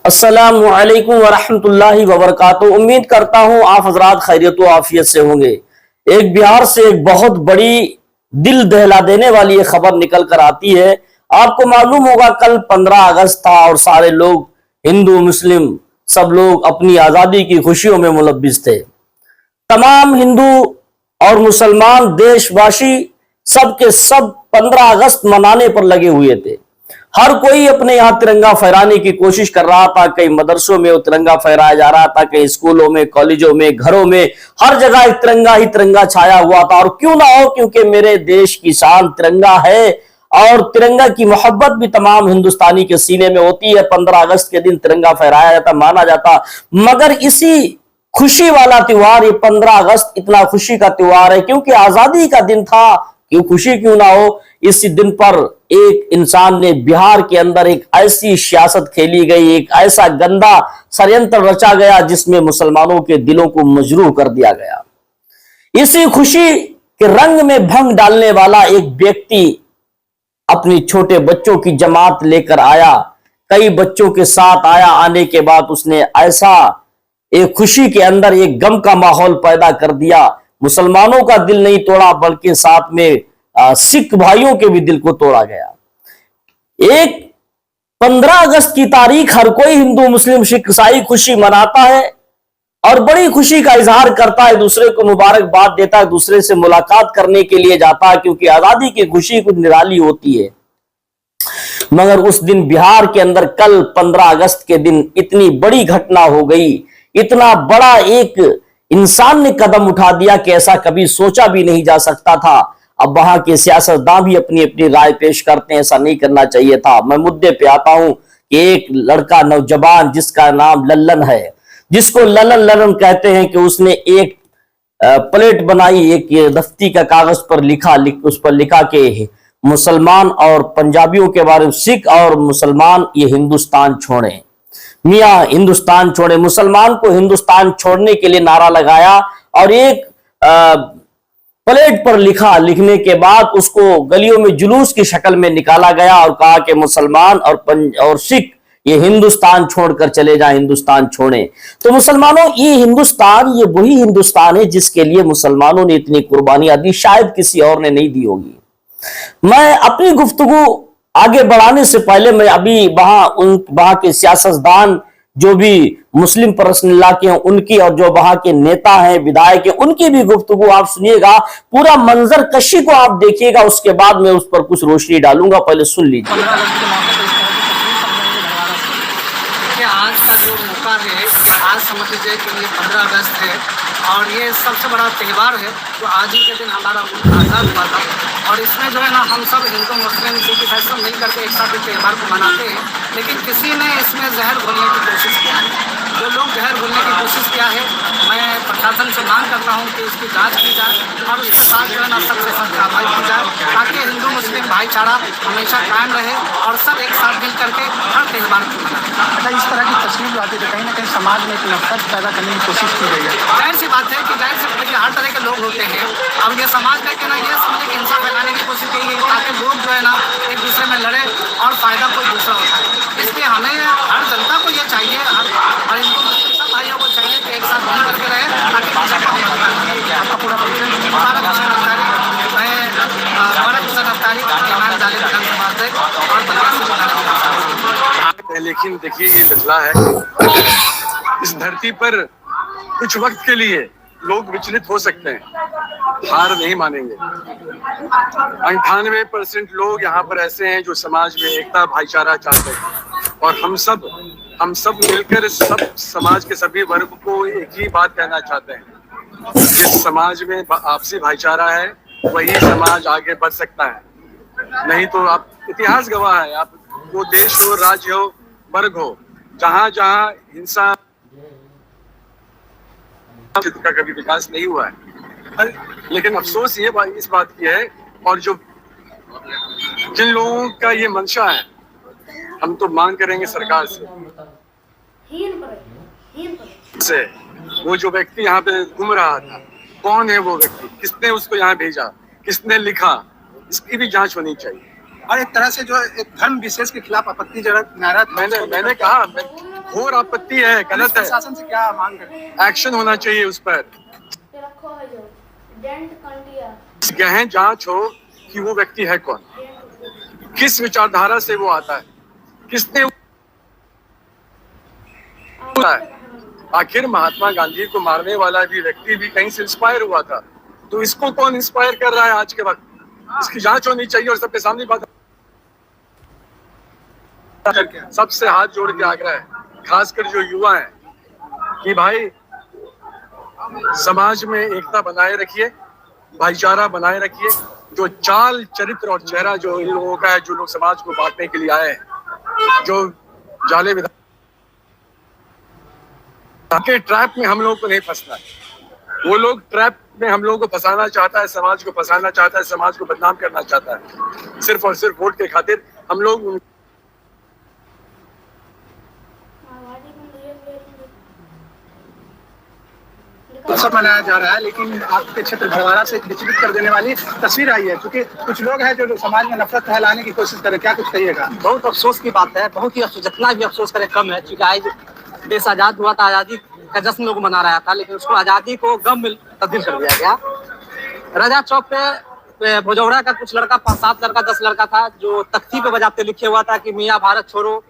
अस्सलामु अलैकुम वरहमतुल्लाहि वबरकातुहू। उम्मीद करता हूँ आप हजरात खैरियत व आफियत से होंगे। एक बिहार से एक बहुत बड़ी दिल दहला देने वाली ये खबर निकल कर आती है। आपको मालूम होगा कल 15 अगस्त था और सारे लोग हिंदू मुस्लिम सब लोग अपनी आज़ादी की खुशियों में मुलव्विस थे। तमाम हिंदू और मुसलमान देशवासी सब के सब 15 अगस्त मनाने पर लगे हुए थे। हर कोई अपने यहाँ तिरंगा फहराने की कोशिश कर रहा था। कई मदरसों में वो तिरंगा फहराया जा रहा था, कई स्कूलों में, कॉलेजों में, घरों में, हर जगह तिरंगा ही तिरंगा छाया हुआ था। और क्यों ना हो, क्योंकि मेरे देश की शान तिरंगा है और तिरंगा की मोहब्बत भी तमाम हिंदुस्तानी के सीने में होती है। 15 अगस्त के दिन तिरंगा फहराया जाता, माना जाता। मगर इसी खुशी वाला त्योहार, ये 15 अगस्त इतना खुशी का त्योहार है क्योंकि आजादी का दिन था। क्यों खुशी क्यों ना हो, इस दिन पर एक इंसान ने बिहार के अंदर एक ऐसी सियासत खेली गई, एक ऐसा गंदा षड्यंत्र रचा गया जिसमें मुसलमानों के दिलों को मजरूह कर दिया गया। इसी खुशी के रंग में भंग डालने वाला एक व्यक्ति अपनी छोटे बच्चों की जमात लेकर आया, कई बच्चों के साथ आया। आने के बाद उसने ऐसा एक खुशी के अंदर एक गम का माहौल पैदा कर दिया। मुसलमानों का दिल नहीं तोड़ा बल्कि साथ में सिख भाइयों के भी दिल को तोड़ा गया। एक 15 अगस्त की तारीख हर कोई हिंदू मुस्लिम सिख ईसाई खुशी मनाता है और बड़ी खुशी का इजहार करता है, दूसरे को मुबारकबाद देता है, दूसरे से मुलाकात करने के लिए जाता है क्योंकि आजादी की खुशी कुछ निराली होती है। मगर उस दिन बिहार के अंदर कल 15 अगस्त के दिन इतनी बड़ी घटना हो गई, इतना बड़ा एक इंसान ने कदम उठा दिया कि ऐसा कभी सोचा भी नहीं जा सकता था। अब वहां के सियासतदान भी अपनी अपनी राय पेश करते हैं, ऐसा नहीं करना चाहिए था। मैं मुद्दे पे आता हूं कि एक लड़का नौजवान जिसका नाम लल्लन है, जिसको ललन ललन कहते हैं, कि उसने एक प्लेट बनाई, एक दफ्ती का कागज पर उस पर लिखा कि मुसलमान और पंजाबियों के बारे में, सिख और मुसलमान ये हिंदुस्तान छोड़ें, मियाँ हिंदुस्तान छोड़े। मुसलमान को हिंदुस्तान छोड़ने के लिए नारा लगाया और एक प्लेट पर लिखने के बाद उसको गलियों में जुलूस की शक्ल में निकाला गया और कहा कि मुसलमान और सिख ये हिंदुस्तान छोड़कर चले जाएं, हिंदुस्तान छोड़ें। तो मुसलमानों, ये हिंदुस्तान, ये वही हिंदुस्तान है जिसके लिए मुसलमानों ने इतनी कुर्बानियां दी, शायद किसी और ने नहीं दी होगी। मैं अपनी गुफ्तगू आगे बढ़ाने से पहले मैं अभी वहां के सियासतदान जो भी मुस्लिम पर्सनैलिटी के हैं उनकी, और जो वहां के नेता हैं, विधायक हैं, उनकी भी गुफ्तगू आप सुनिएगा। पूरा मंजर कशी को आप देखिएगा, उसके बाद मैं उस पर कुछ रोशनी डालूंगा। पहले सुन लीजिए। आज का जो मौका है, आज समझ लीजिए कि ये 15 अगस्त है और ये सबसे बड़ा त्यौहार है जो आज ही के दिन हमारा मुल्क आज़ाद हुआ था। और इसमें जो है ना, हम सब हिंदू मुस्लिम सिख ईसाई सब मिल करके एक साथ इस त्यौहार को मनाते हैं। लेकिन किसी ने इसमें जहर घोलने की कोशिश किया है। जो लोग जहर घोलने की कोशिश किया है, मैं प्रशासन से मांग करता हूँ कि इसकी जांच की जाए और इसके साथ जो है ना सबसे सख्त कार्रवाई की जाए ताकि हिंदू मुस्लिम भाईचारा हमेशा कायम रहे और सब एक साथ मिल करके हर त्यौहार को मनाएं। इस तरह की तस्वीर जो आती है कहीं ना कहीं समाज में एक नफरत पैदा करने की कोशिश की गई है। जाहिर सी बात है कि हर तरह के लोग होते हैं। अब ये समाज में कहना ये समझे कि हिंसा फैलाने की कोशिश की गई ताकि लोग जो है ना एक दूसरे में लड़े और फायदा कोई दूसरा उठाए। इसलिए हमें हर जनता को ये चाहिए, हर हिंदू मुस्लिम सब भाइयों को चाहिए कि एक साथ मिल करके रहे ताकि आपका पूरा मुबारक हुसैन अफ्तारी, मैं मुबारक हुसैन अफ्तारी इमाम जालिम विधानसभा अध्यक्ष और लेकिन देखिए ये बदला है। इस धरती पर कुछ वक्त के लिए लोग विचलित हो सकते हैं, हार नहीं मानेंगे। 98% लोग यहाँ पर ऐसे हैं जो समाज में एकता भाईचारा चाहते हैं और हम सब मिलकर सब समाज के सभी वर्ग को एक ही बात कहना चाहते हैं। जिस समाज में आपसी भाईचारा है वही समाज आगे बढ़ सकता है। नहीं तो आप इतिहास गवाह है, आप वो देश हो, राज्य हो, वर्ग हो, जहाँ जहाँ हिंसा का कभी विकास नहीं हुआ है। लेकिन अफसोस ये इस बात की है, और जो जिन लोगों का ये मंशा है, हम तो मांग करेंगे सरकार से वो जो व्यक्ति यहाँ पे घूम रहा था, कौन है वो व्यक्ति, किसने उसको यहाँ भेजा, किसने लिखा, इसकी भी जांच होनी चाहिए। और एक तरह से जो एक धर्म विशेष के खिलाफ आपत्तिजनक नारा मैंने कहा घोर आपत्ति है, गलत है। प्रशासन से क्या मांग करें? एक्शन होना चाहिए उस पर। रखो है जो डेंट कंटिया गहन जांच हो कि वो व्यक्ति है कौन, किस विचारधारा से वो आता है, किसने आखिर महात्मा गांधी को मारने वाला भी व्यक्ति भी कहीं से इंस्पायर हुआ था, तो इसको कौन इंस्पायर कर रहा है आज के वक्त, इसकी जांच होनी चाहिए। और सबके सामने बात सबसे हाथ जोड़ के आग्रह है, खासकर जो युवा हैं, कि भाई समाज में एकता बनाए रखिए, भाईचारा बनाए रखिए। जो चाल चरित्र और चेहरा जो इन लोगों का है, जो लोग समाज को बांटने के लिए आए हैं, जो जाले विधान के ट्रैप में हम लोगों को नहीं फंसना है। वो लोग ट्रैप में हम लोगों को फंसाना चाहता है, समाज को फंसाना चाहता है, समाज को बदनाम करना चाहता है, सिर्फ और सिर्फ वोट के खातिर। हम लोग उत्सव मनाया जा रहा है, लेकिन आपके क्षेत्र भड़वाड़ा से विचलित कर देने वाली तस्वीर आई है, क्योंकि कुछ लोग हैं जो समाज में नफरत फैलाने की कोशिश करें। क्या कुछ कहिएगा? बहुत अफसोस की बात है, बहुत ही अफसोस, जितना भी अफसोस करे कम है। क्योंकि आज देश आजाद हुआ था, आजादी का जश्न लोग मना रहा था, लेकिन उसको आजादी को गम में तब्दील कर दिया गया। राजा चौक पे भोजौड़ा का कुछ लड़का, 5-7 लड़का, 10 लड़का था, जो तख्ती पे बजाते लिखे हुआ था कि मियाँ भारत छोड़ो,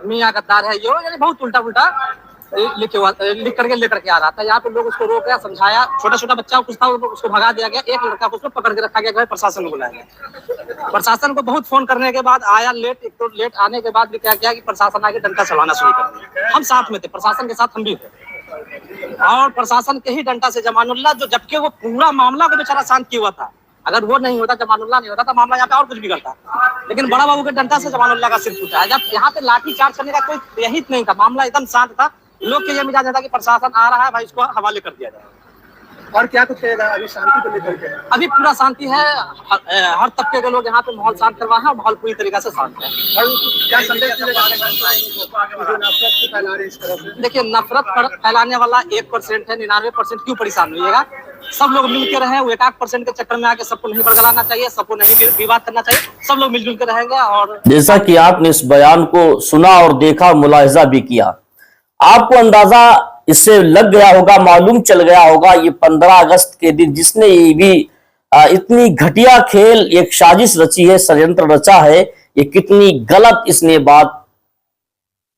मियाँ गद्दार है, ये यानी बहुत उल्टा पुल्टा लिख करके लेकर के आ रहा था। यहाँ पे लोग उसको रोका, समझाया, छोटा छोटा बच्चा कुछ था, उसको भगा दिया गया। एक लड़का को उसको पकड़ के रखा गया, प्रशासन को बुलाया गया। प्रशासन को बहुत फोन करने के बाद आया लेट, एक तो लेट आने के बाद भी क्या किया कि प्रशासन आके डंडा चलाना शुरू कर दिया। हम साथ में थे, प्रशासन के साथ हम भी थे, और प्रशासन के ही डंडा से जमानुल्लाह, जो जबकि वो पूरा मामला को बेचारा शांत किया हुआ था, अगर वो नहीं होता, जमानुल्लाह नहीं होता, तो मामला यहाँ पे और कुछ भी करता। लेकिन बड़ा बाबू के डंडा से जमानुल्लाह का सिर टूटा। जब यहाँ पे लाठी चार्ज करने का कोई यही नहीं था, मामला एकदम शांत था। लोग के ये मिजाज था कि प्रशासन आ रहा है भाई, इसको हवाले कर दिया जाए। और क्या कुछ कहेगा अभी शांति को लेकर के? अभी पूरा शांति है, हर तबके के लोग यहाँ पे माहौल शांत करवा है, माहौल पूरी तरीके से शांत है। क्या संदेश जो नफरत फैला रहे इस तरह से? देखिए, नफरत फैलाने वाला 1% है, 99% क्यों परेशान होइएगा। सब लोग मिलकर रहे, वो 1% के चक्कर में आके सबको नहीं बरगलाना चाहिए, सबको नहीं विवाद करना चाहिए, सब लोग मिलजुल कर रहेंगे। और जैसा कि आपने इस बयान को सुना और देखा, मुलाहिजा भी किया, आपको अंदाजा इससे लग गया होगा, मालूम चल गया होगा, ये 15 अगस्त के दिन जिसने ये भी इतनी घटिया खेल, एक साजिश रची है, षड्यंत्र रचा है, ये कितनी गलत इसने बात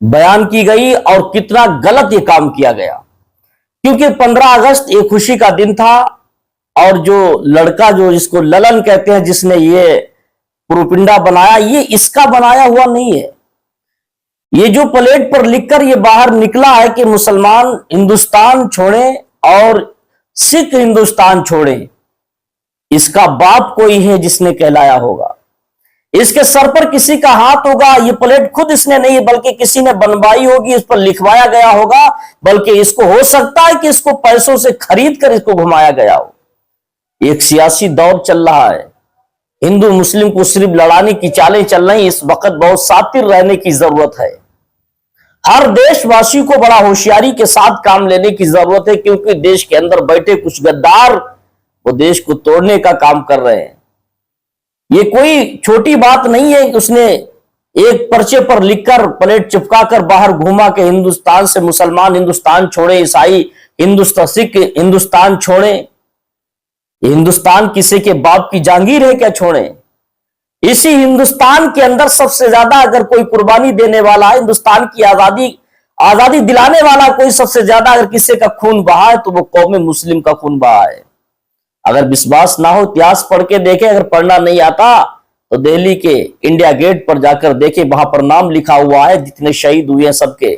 बयान की गई और कितना गलत ये काम किया गया। क्योंकि 15 अगस्त एक खुशी का दिन था, और जो लड़का, जो जिसको ललन कहते हैं, जिसने ये पुरुपिंडा बनाया, ये इसका बनाया हुआ नहीं है। ये जो प्लेट पर लिखकर ये बाहर निकला है कि मुसलमान हिंदुस्तान छोड़ें और सिख हिंदुस्तान छोड़ें, इसका बाप कोई है जिसने कहलाया होगा। इसके सर पर किसी का हाथ होगा। ये प्लेट खुद इसने नहीं, बल्कि किसी ने बनवाई होगी, इस पर लिखवाया गया होगा, बल्कि इसको हो सकता है कि इसको पैसों से खरीद कर इसको घुमाया गया हो। एक सियासी दौर चल रहा है, हिंदू मुस्लिम को सिर्फ लड़ाने की चालें चल रही। इस वक्त बहुत सातिर रहने की जरूरत है। हर देशवासी को बड़ा होशियारी के साथ काम लेने की जरूरत है, क्योंकि देश के अंदर बैठे कुछ गद्दार वो देश को तोड़ने का काम कर रहे हैं। ये कोई छोटी बात नहीं है कि उसने एक पर्चे पर लिखकर प्लेट चिपकाकर बाहर घुमा के हिंदुस्तान से मुसलमान हिंदुस्तान छोड़े, ईसाई हिंदुस्तान, सिख हिंदुस्तान छोड़े। हिंदुस्तान किसी के बाप की जागीर है क्या छोड़े? इसी हिंदुस्तान के अंदर सबसे ज्यादा अगर कोई कुर्बानी देने वाला है, हिंदुस्तान की आजादी दिलाने वाला कोई सबसे ज्यादा अगर किसी का खून बहा है, तो वो कौम मुस्लिम का खून बहा है। अगर विश्वास ना हो, इतिहास पढ़ के देखे। अगर पढ़ना नहीं आता तो दिल्ली के इंडिया गेट पर जाकर देखे, वहां पर नाम लिखा हुआ है जितने शहीद हुए हैं सबके।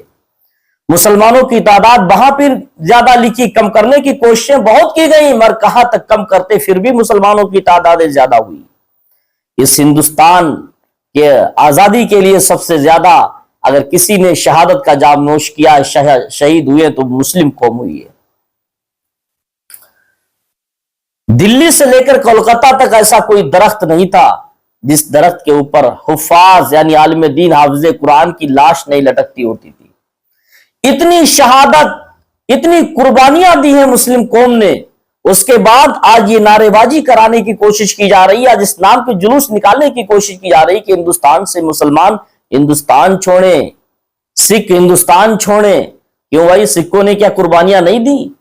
मुसलमानों की तादाद वहां पर ज्यादा लिखी, कम करने की कोशिशें बहुत की गई, मगर कहां तक कम करते, फिर भी मुसलमानों की तादाद ज्यादा हुई। इस हिंदुस्तान के आजादी के लिए सबसे ज्यादा अगर किसी ने शहादत का जाम नोश किया, शहीद हुए, तो मुस्लिम कौम हुई है। दिल्ली से लेकर कोलकाता तक ऐसा कोई दरख्त नहीं था जिस दरख्त के ऊपर हुफ्फाज यानी आलिम दीन हाफिज़े कुरान की लाश नहीं लटकती होती थी। इतनी शहादत, इतनी कुर्बानियां दी हैं मुस्लिम कौम ने। उसके बाद आज ये नारेबाजी कराने की कोशिश की जा रही है, आज इस नाम के जुलूस निकालने की कोशिश की जा रही है कि हिंदुस्तान से मुसलमान हिंदुस्तान छोड़ें, सिख हिंदुस्तान छोड़े, क्यों भाई सिखों ने क्या कुर्बानियां नहीं दी?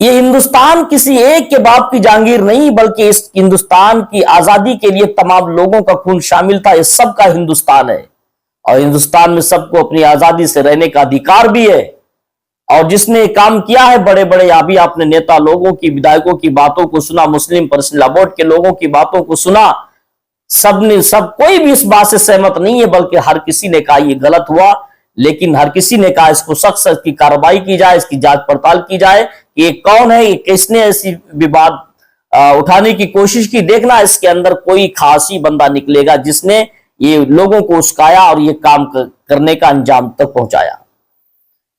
ये हिंदुस्तान किसी एक के बाप की जागीर नहीं, बल्कि इस हिंदुस्तान की आजादी के लिए तमाम लोगों का खून शामिल था। ये सबका हिंदुस्तान है और हिंदुस्तान में सबको अपनी आजादी से रहने का अधिकार भी है। और जिसने काम किया है, बड़े बड़े अभी आपने नेता लोगों की, विधायकों की बातों को सुना, मुस्लिम पर्सनल लॉ बोर्ड के लोगों की बातों को सुना, सब कोई भी इस बात से सहमत नहीं है, बल्कि हर किसी ने कहा यह गलत हुआ। लेकिन हर किसी ने कहा इसको सख्त सख्त की कार्रवाई की जाए, इसकी जांच पड़ताल की जाए कि ये कौन है, ये किसने ऐसी विवाद उठाने की कोशिश की। देखना इसके अंदर कोई खासी बंदा निकलेगा जिसने ये लोगों को उस्काया और ये काम करने का अंजाम तक पहुंचाया।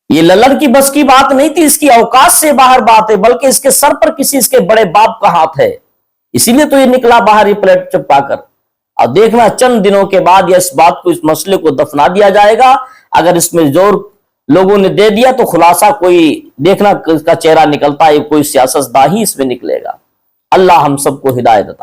ये लल्लन की बस की बात नहीं थी, इसकी औकात से बाहर बात है, बल्कि इसके सर पर किसी इसके बड़े बाप का हाथ है, इसीलिए तो ये निकला बाहर, ये प्लेट चिपकाकर। अब देखना चंद दिनों के बाद या इस बात को, इस मसले को दफना दिया जाएगा। अगर इसमें जोर लोगों ने दे दिया तो खुलासा कोई, देखना इसका चेहरा निकलता है, कोई सियासतदान ही इसमें निकलेगा। अल्लाह हम सबको हिदायत अता